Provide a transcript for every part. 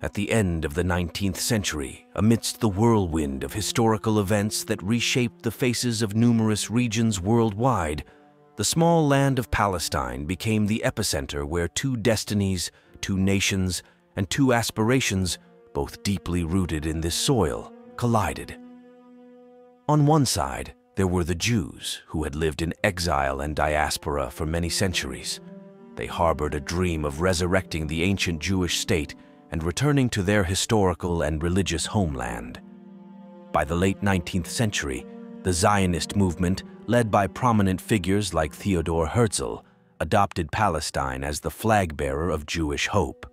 At the end of the 19th century, amidst the whirlwind of historical events that reshaped the faces of numerous regions worldwide, the small land of Palestine became the epicenter where two destinies, two nations, and two aspirations, both deeply rooted in this soil, collided. On one side, there were the Jews, who had lived in exile and diaspora for many centuries. They harbored a dream of resurrecting the ancient Jewish state and returning to their historical and religious homeland. By the late 19th century, the Zionist movement, led by prominent figures like Theodor Herzl, adopted Palestine as the flag-bearer of Jewish hope.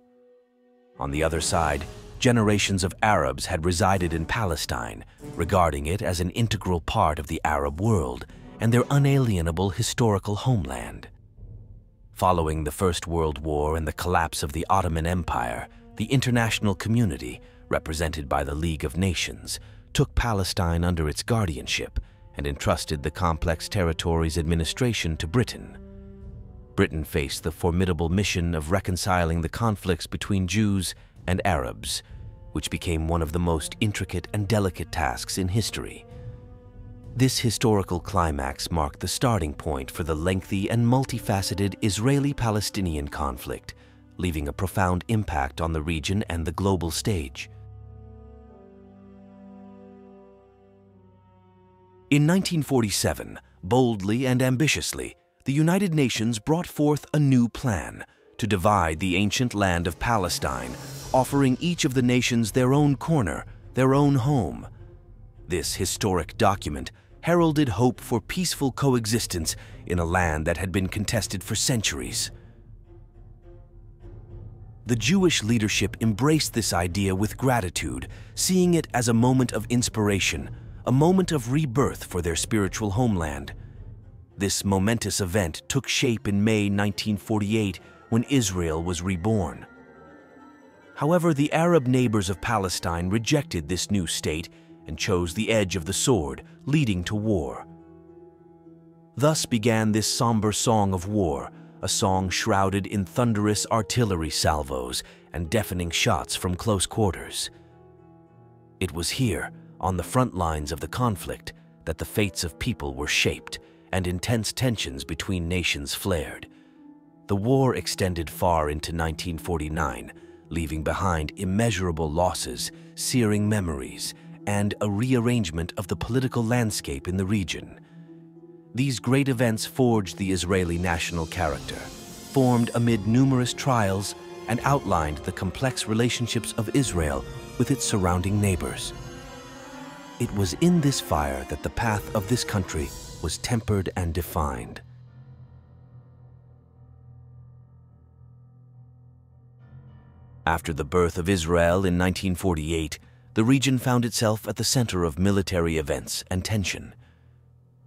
On the other side, generations of Arabs had resided in Palestine, regarding it as an integral part of the Arab world and their unalienable historical homeland. Following the First World War and the collapse of the Ottoman Empire, the international community, represented by the League of Nations, took Palestine under its guardianship and entrusted the complex territory's administration to Britain. Britain faced the formidable mission of reconciling the conflicts between Jews and Arabs, which became one of the most intricate and delicate tasks in history. This historical climax marked the starting point for the lengthy and multifaceted Israeli-Palestinian conflict, leaving a profound impact on the region and the global stage. In 1947, boldly and ambitiously, the United Nations brought forth a new plan to divide the ancient land of Palestine, offering each of the nations their own corner, their own home. This historic document heralded hope for peaceful coexistence in a land that had been contested for centuries. The Jewish leadership embraced this idea with gratitude, seeing it as a moment of inspiration, a moment of rebirth for their spiritual homeland. This momentous event took shape in May 1948 when Israel was reborn. However, the Arab neighbors of Palestine rejected this new state and chose the edge of the sword, leading to war. Thus began this somber song of war, a song shrouded in thunderous artillery salvos and deafening shots from close quarters. It was here, on the front lines of the conflict, that the fates of people were shaped and intense tensions between nations flared. The war extended far into 1949, leaving behind immeasurable losses, searing memories, and a rearrangement of the political landscape in the region. These great events forged the Israeli national character, formed amid numerous trials, and outlined the complex relationships of Israel with its surrounding neighbors. It was in this fire that the path of this country was tempered and defined. After the birth of Israel in 1948, the region found itself at the center of military events and tension.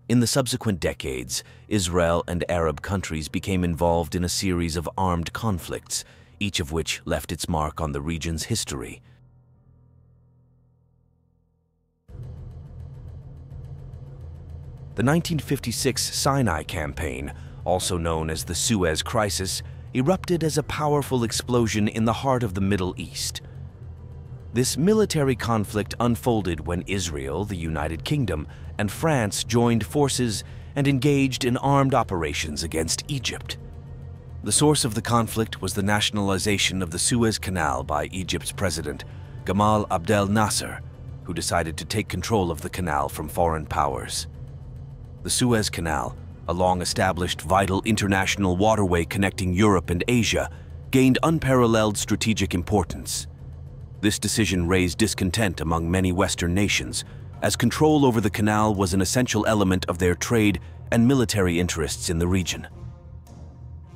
In the subsequent decades, Israel and Arab countries became involved in a series of armed conflicts, each of which left its mark on the region's history. The 1956 Sinai Campaign, also known as the Suez Crisis, erupted as a powerful explosion in the heart of the Middle East. This military conflict unfolded when Israel, the United Kingdom, and France joined forces and engaged in armed operations against Egypt. The source of the conflict was the nationalization of the Suez Canal by Egypt's president, Gamal Abdel Nasser, who decided to take control of the canal from foreign powers. The Suez Canal, a long-established vital international waterway connecting Europe and Asia, gained unparalleled strategic importance. This decision raised discontent among many Western nations, as control over the canal was an essential element of their trade and military interests in the region.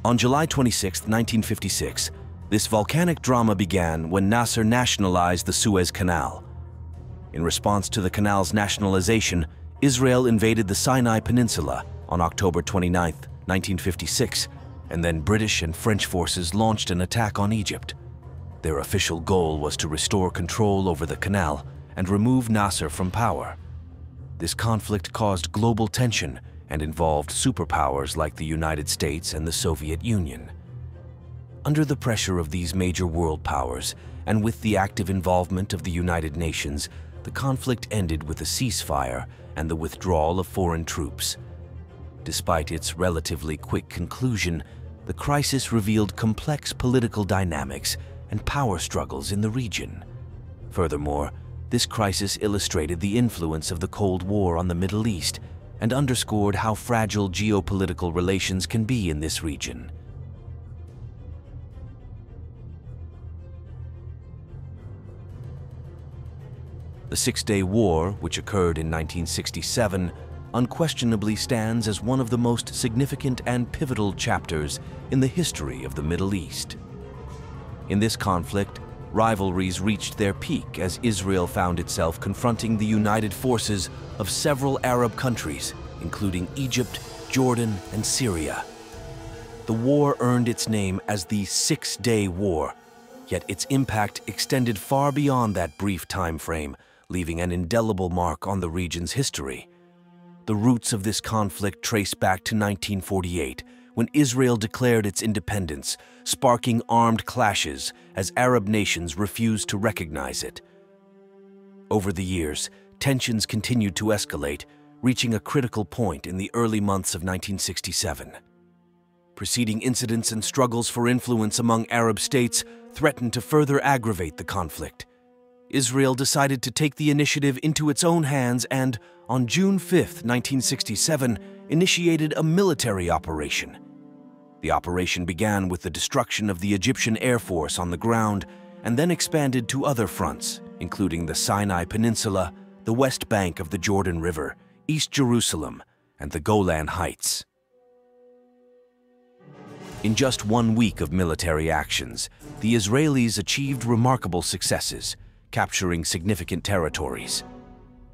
On July 26, 1956, this volcanic drama began when Nasser nationalized the Suez Canal. In response to the canal's nationalization, Israel invaded the Sinai Peninsula on October 29, 1956, and then British and French forces launched an attack on Egypt. Their official goal was to restore control over the canal and remove Nasser from power. This conflict caused global tension and involved superpowers like the United States and the Soviet Union. Under the pressure of these major world powers, and with the active involvement of the United Nations, the conflict ended with a ceasefire and the withdrawal of foreign troops. Despite its relatively quick conclusion, the crisis revealed complex political dynamics and power struggles in the region. Furthermore, this crisis illustrated the influence of the Cold War on the Middle East and underscored how fragile geopolitical relations can be in this region. The Six-Day War, which occurred in 1967, unquestionably stands as one of the most significant and pivotal chapters in the history of the Middle East. In this conflict, rivalries reached their peak as Israel found itself confronting the united forces of several Arab countries, including Egypt, Jordan, and Syria. The war earned its name as the Six-Day War, yet its impact extended far beyond that brief time frame, leaving an indelible mark on the region's history. The roots of this conflict trace back to 1948, when Israel declared its independence, sparking armed clashes as Arab nations refused to recognize it. Over the years, tensions continued to escalate, reaching a critical point in the early months of 1967. Preceding incidents and struggles for influence among Arab states threatened to further aggravate the conflict. Israel decided to take the initiative into its own hands and, on June 5, 1967, initiated a military operation. The operation began with the destruction of the Egyptian Air Force on the ground and then expanded to other fronts, including the Sinai Peninsula, the West Bank of the Jordan River, East Jerusalem, and the Golan Heights. In just 1 week of military actions, the Israelis achieved remarkable successes, capturing significant territories.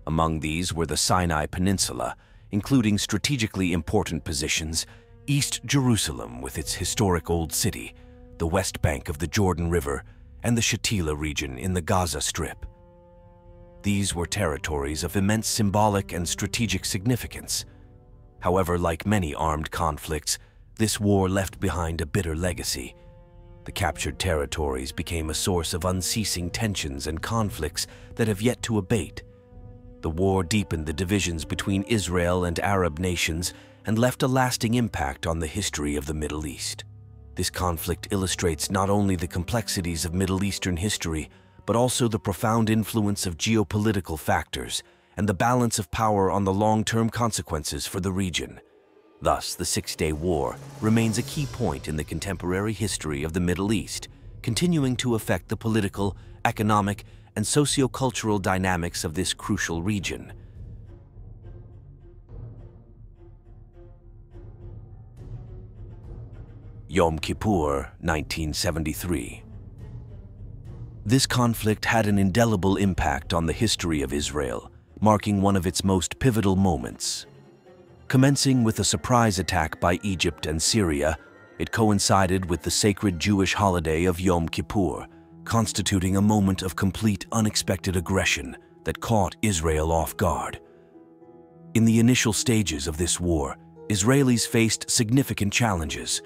Among these were the Sinai Peninsula, including strategically important positions, East Jerusalem with its historic Old City, the West Bank of the Jordan River, and the Shatila region in the Gaza Strip. These were territories of immense symbolic and strategic significance. However, like many armed conflicts, this war left behind a bitter legacy. The captured territories became a source of unceasing tensions and conflicts that have yet to abate. The war deepened the divisions between Israel and Arab nations and left a lasting impact on the history of the Middle East. This conflict illustrates not only the complexities of Middle Eastern history, but also the profound influence of geopolitical factors and the balance of power on the long-term consequences for the region. Thus, the Six-Day War remains a key point in the contemporary history of the Middle East, continuing to affect the political, economic, and socio-cultural dynamics of this crucial region. Yom Kippur, 1973. This conflict had an indelible impact on the history of Israel, marking one of its most pivotal moments. Commencing with a surprise attack by Egypt and Syria, it coincided with the sacred Jewish holiday of Yom Kippur, constituting a moment of complete unexpected aggression that caught Israel off guard. In the initial stages of this war, Israelis faced significant challenges.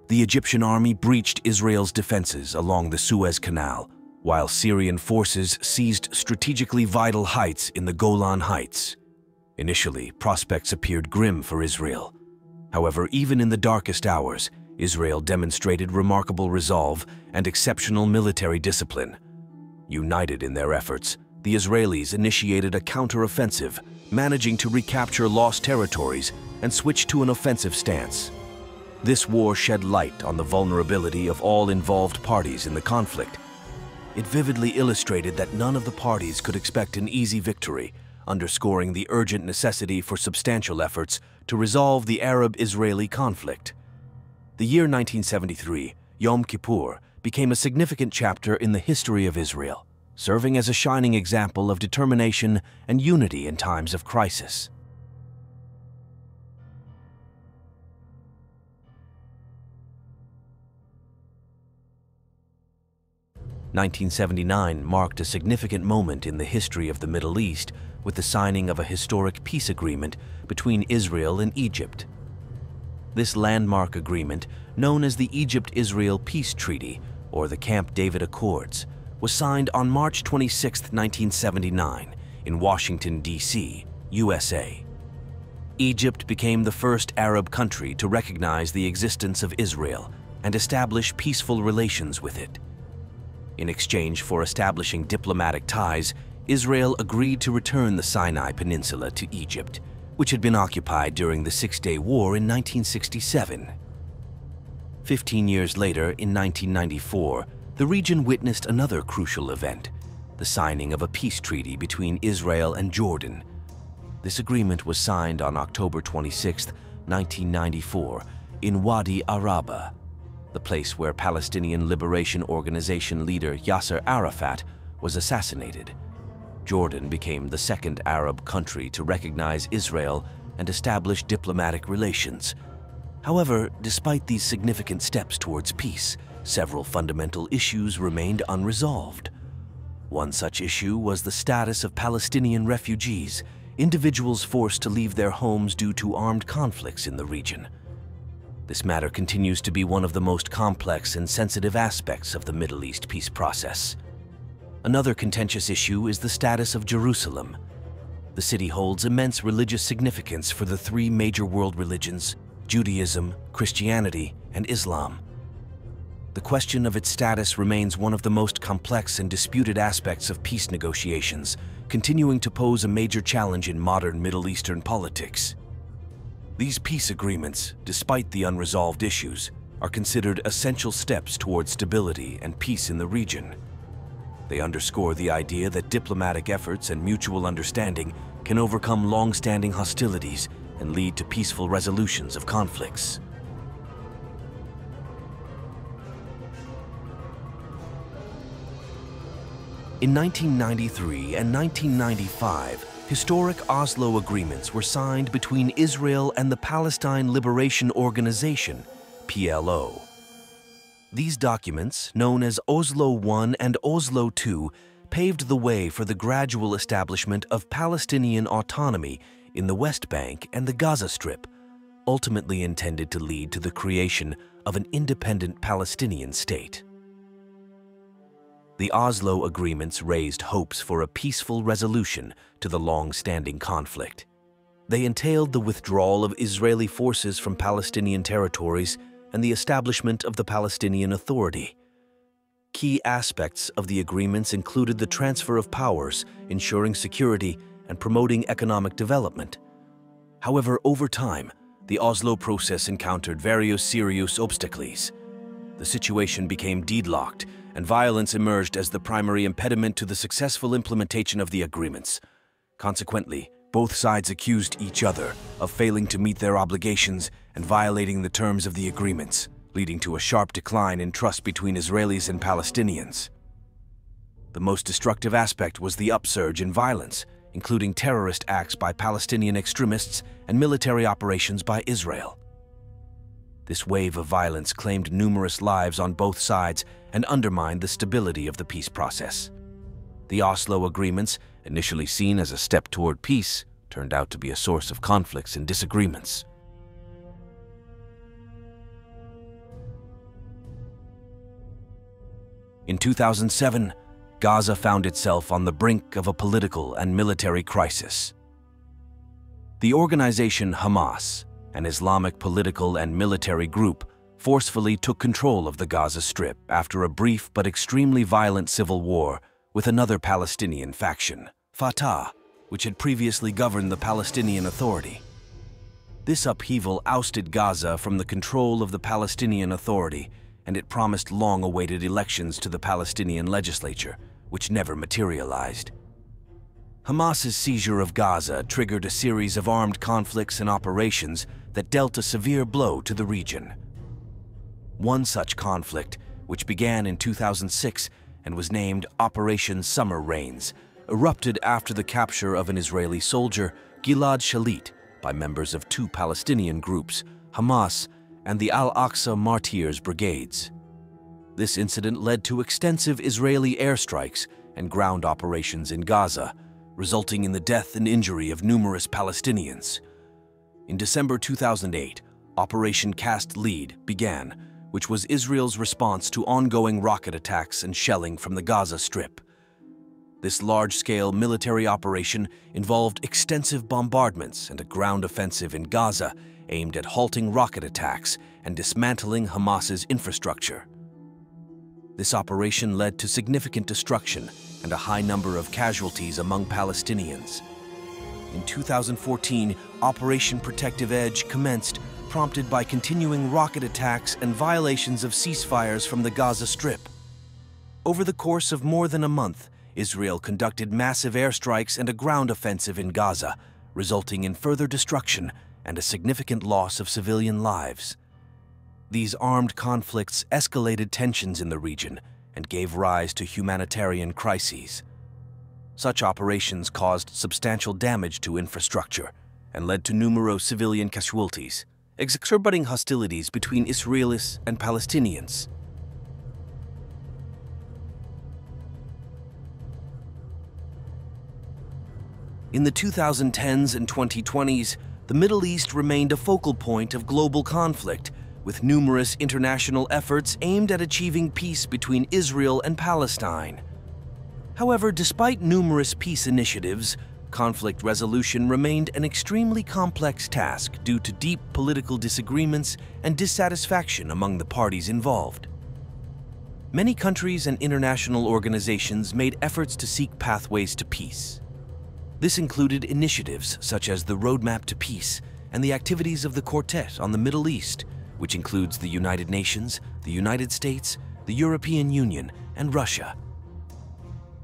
The Egyptian army breached Israel's defenses along the Suez Canal, while Syrian forces seized strategically vital heights in the Golan Heights. Initially, prospects appeared grim for Israel. However, even in the darkest hours, Israel demonstrated remarkable resolve and exceptional military discipline. United in their efforts, the Israelis initiated a counter-offensive, managing to recapture lost territories and switch to an offensive stance. This war shed light on the vulnerability of all involved parties in the conflict. It vividly illustrated that none of the parties could expect an easy victory, underscoring the urgent necessity for substantial efforts to resolve the Arab-Israeli conflict. The year 1973, Yom Kippur, became a significant chapter in the history of Israel, serving as a shining example of determination and unity in times of crisis. (1979) marked a significant moment in the history of the Middle East with the signing of a historic peace agreement between Israel and Egypt. This landmark agreement, known as the Egypt-Israel Peace Treaty, or the Camp David Accords, was signed on March 26, 1979, in Washington, D.C., USA. Egypt became the first Arab country to recognize the existence of Israel and establish peaceful relations with it. In exchange for establishing diplomatic ties, Israel agreed to return the Sinai Peninsula to Egypt, which had been occupied during the Six-Day War in 1967. 15 years later, in 1994, the region witnessed another crucial event, the signing of a peace treaty between Israel and Jordan. This agreement was signed on October 26, 1994, in Wadi Araba, the place where Palestinian Liberation Organization leader Yasser Arafat was assassinated. Jordan became the second Arab country to recognize Israel and establish diplomatic relations. However, despite these significant steps towards peace, several fundamental issues remained unresolved. One such issue was the status of Palestinian refugees, individuals forced to leave their homes due to armed conflicts in the region. This matter continues to be one of the most complex and sensitive aspects of the Middle East peace process. Another contentious issue is the status of Jerusalem. The city holds immense religious significance for the three major world religions, Judaism, Christianity, and Islam. The question of its status remains one of the most complex and disputed aspects of peace negotiations, continuing to pose a major challenge in modern Middle Eastern politics. These peace agreements, despite the unresolved issues, are considered essential steps towards stability and peace in the region. They underscore the idea that diplomatic efforts and mutual understanding can overcome long-standing hostilities and lead to peaceful resolutions of conflicts. In 1993 and 1995, historic Oslo agreements were signed between Israel and the Palestine Liberation Organization, PLO. These documents, known as Oslo I and Oslo II, paved the way for the gradual establishment of Palestinian autonomy in the West Bank and the Gaza Strip, ultimately intended to lead to the creation of an independent Palestinian state. The Oslo agreements raised hopes for a peaceful resolution to the long-standing conflict. They entailed the withdrawal of Israeli forces from Palestinian territories and the establishment of the Palestinian Authority. Key aspects of the agreements included the transfer of powers, ensuring security, and promoting economic development. However, over time, the Oslo process encountered various serious obstacles. The situation became deadlocked, and violence emerged as the primary impediment to the successful implementation of the agreements. Consequently, both sides accused each other of failing to meet their obligations and violating the terms of the agreements, leading to a sharp decline in trust between Israelis and Palestinians. The most destructive aspect was the upsurge in violence, including terrorist acts by Palestinian extremists and military operations by Israel. This wave of violence claimed numerous lives on both sides and undermined the stability of the peace process. The Oslo agreements, initially seen as a step toward peace, turned out to be a source of conflicts and disagreements. In 2007, Gaza found itself on the brink of a political and military crisis. The organization Hamas, an Islamic political and military group, forcefully took control of the Gaza Strip after a brief but extremely violent civil war with another Palestinian faction, Fatah, which had previously governed the Palestinian Authority. This upheaval ousted Gaza from the control of the Palestinian Authority, and it promised long-awaited elections to the Palestinian legislature, which never materialized. Hamas's seizure of Gaza triggered a series of armed conflicts and operations that dealt a severe blow to the region. One such conflict, which began in 2006 and was named Operation Summer Rains, erupted after the capture of an Israeli soldier, Gilad Shalit, by members of two Palestinian groups, Hamas and the Al-Aqsa Martyrs Brigades. This incident led to extensive Israeli airstrikes and ground operations in Gaza, resulting in the death and injury of numerous Palestinians. In December 2008, Operation Cast Lead began, which was Israel's response to ongoing rocket attacks and shelling from the Gaza Strip. This large-scale military operation involved extensive bombardments and a ground offensive in Gaza aimed at halting rocket attacks and dismantling Hamas's infrastructure. This operation led to significant destruction and a high number of casualties among Palestinians. In 2014, Operation Protective Edge commenced, prompted by continuing rocket attacks and violations of ceasefires from the Gaza Strip. Over the course of more than a month, Israel conducted massive airstrikes and a ground offensive in Gaza, resulting in further destruction and a significant loss of civilian lives. These armed conflicts escalated tensions in the region and gave rise to humanitarian crises. Such operations caused substantial damage to infrastructure and led to numerous civilian casualties, exacerbating hostilities between Israelis and Palestinians. In the 2010s and 2020s, the Middle East remained a focal point of global conflict, with numerous international efforts aimed at achieving peace between Israel and Palestine. However, despite numerous peace initiatives, conflict resolution remained an extremely complex task due to deep political disagreements and dissatisfaction among the parties involved. Many countries and international organizations made efforts to seek pathways to peace. This included initiatives such as the Roadmap to Peace and the activities of the Quartet on the Middle East, which includes the United Nations, the United States, the European Union, and Russia.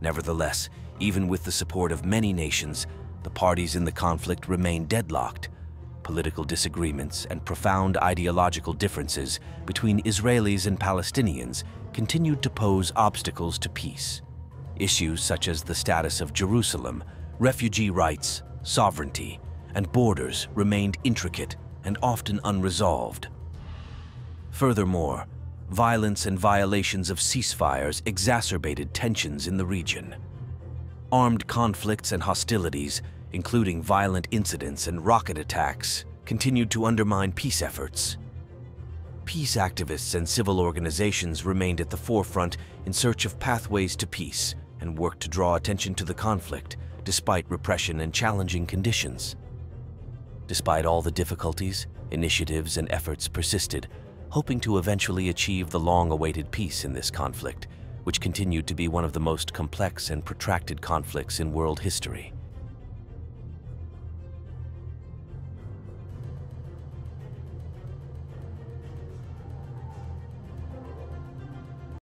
Nevertheless, even with the support of many nations, the parties in the conflict remained deadlocked. Political disagreements and profound ideological differences between Israelis and Palestinians continued to pose obstacles to peace. Issues such as the status of Jerusalem, refugee rights, sovereignty, and borders remained intricate and often unresolved. Furthermore, violence and violations of ceasefires exacerbated tensions in the region. Armed conflicts and hostilities, including violent incidents and rocket attacks, continued to undermine peace efforts. Peace activists and civil organizations remained at the forefront in search of pathways to peace and worked to draw attention to the conflict, despite repression and challenging conditions. Despite all the difficulties, initiatives and efforts persisted, hoping to eventually achieve the long-awaited peace in this conflict, which continued to be one of the most complex and protracted conflicts in world history.